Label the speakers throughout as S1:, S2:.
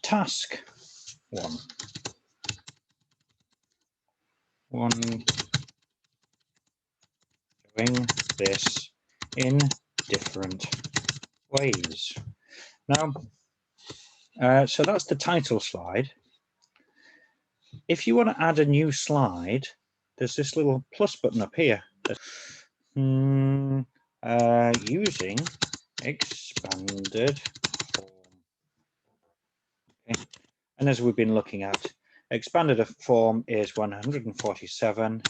S1: task one doing this in different ways. Now, so that's the title slide. If you want to add a new slide, there's this little plus button up here. Using expanded form. Okay. And as we've been looking at, expanded form is 147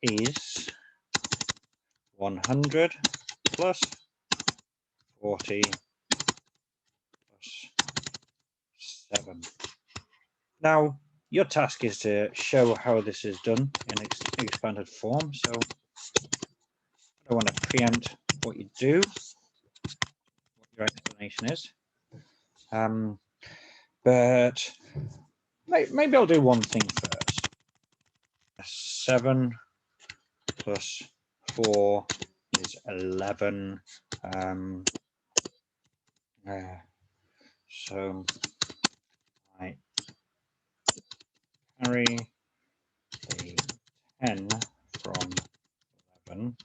S1: is 100 plus 40 plus 7. Now, your task is to show how this is done in expanded form. So I don't want to preempt what you do, what your explanation is. But maybe I'll do one thing first. 7 plus 4 is 11. So I carry the 10 from 11.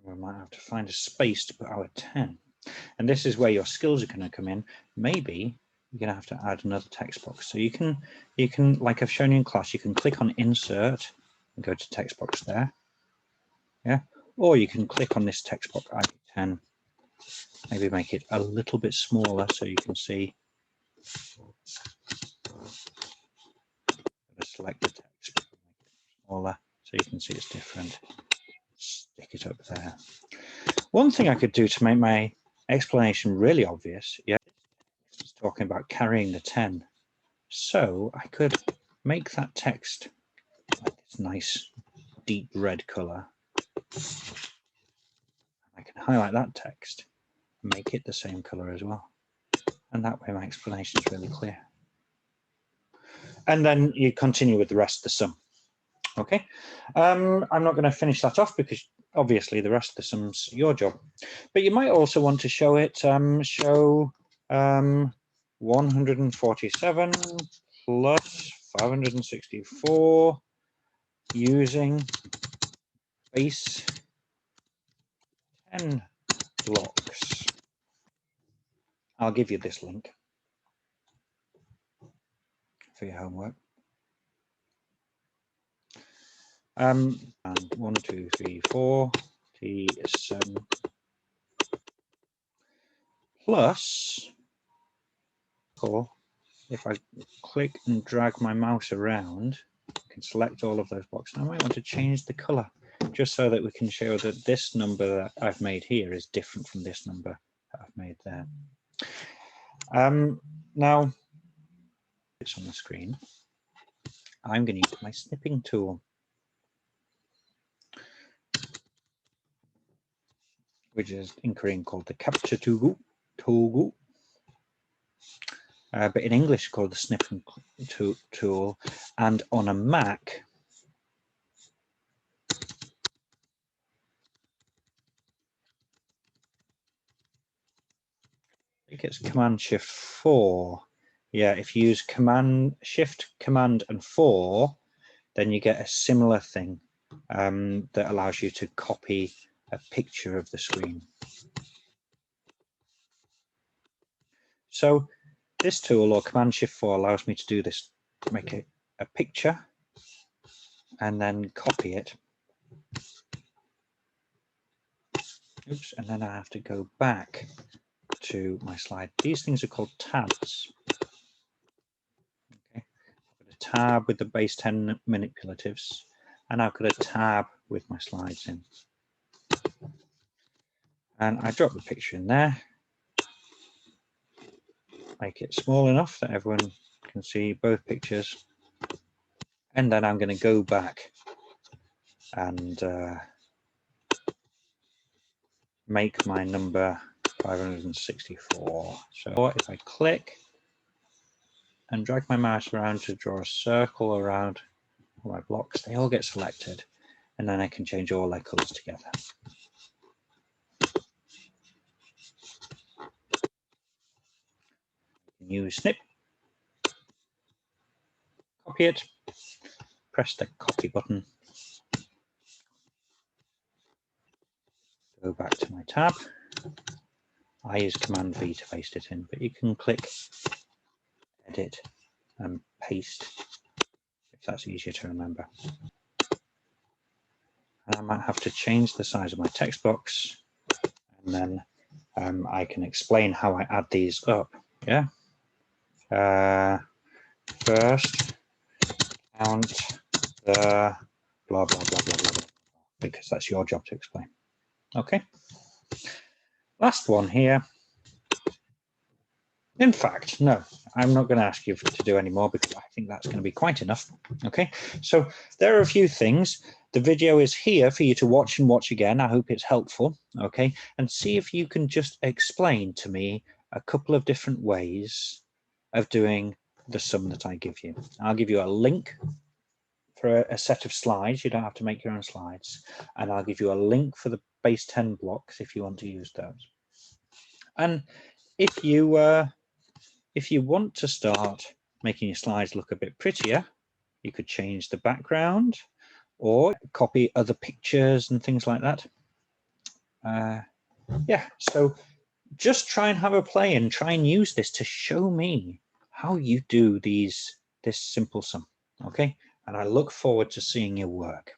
S1: We might have to find a space to put our 10. And this is where your skills are going to come in. Maybe you're going to have to add another text box. So you can, like I've shown you in class, you can click on insert and go to text box there. Yeah. Or you can click on this text box IP10, maybe make it a little bit smaller so you can see. Select the text, make it smaller so you can see it's different. Stick it up there. One thing I could do to make my explanation really obvious, yeah, it's talking about carrying the 10. So I could make that text like this nice deep red color. I can highlight that text and make it the same color as well. And that way my explanation is really clear. And then you continue with the rest of the sum. Okay, I'm not going to finish that off because obviously the rest of the sum's your job. But you might also want to show it, show 147 plus 564 using base 10 blocks. I'll give you this link for your homework. And 1, 2, 3, 4, T7 plus, or if I click and drag my mouse around, I can select all of those boxes. I might want to change the color just so that we can show that this number that I've made here is different from this number that I've made there. Now, it's on the screen. I'm going to use my snipping tool, which is in Korean called the capture tool, but in English called the snipping tool, and on a Mac, I think it's Command Shift 4. Yeah, if you use Shift, Command, and 4, then you get a similar thing that allows you to copy a picture of the screen. So this tool, or Command Shift 4, allows me to do this, to make a picture and then copy it. Oops, and then I have to go back to my slide. These things are called tabs. Okay, I've got a tab with the base 10 manipulatives, and I've got a tab with my slides in. And I drop the picture in there, make it small enough that everyone can see both pictures, and then I'm going to go back and make my number 564. So if I click and drag my mouse around to draw a circle around all my blocks, they all get selected, and then I can change all their colors together. use snip, copy it, press the copy button, go back to my tab. I use Command V to paste it in, but you can click edit and paste if that's easier to remember. And I might have to change the size of my text box, and then I can explain how I add these up. Yeah. First, count the blah, blah, blah, blah, blah, blah, because that's your job to explain. Okay. Last one here. In fact, no, I'm not going to ask you to do any more because I think that's going to be quite enough. Okay, so there are a few things. The video is here for you to watch and watch again. I hope it's helpful. Okay, and see if you can just explain to me a couple of different ways of doing the sum that I give you. I'll give you a link for a set of slides. You don't have to make your own slides. And I'll give you a link for the base 10 blocks if you want to use those. And if you want to start making your slides look a bit prettier, you could change the background or copy other pictures and things like that. Yeah, so just try and have a play and try and use this to show me how you do this simple sum. Okay, and I look forward to seeing your work.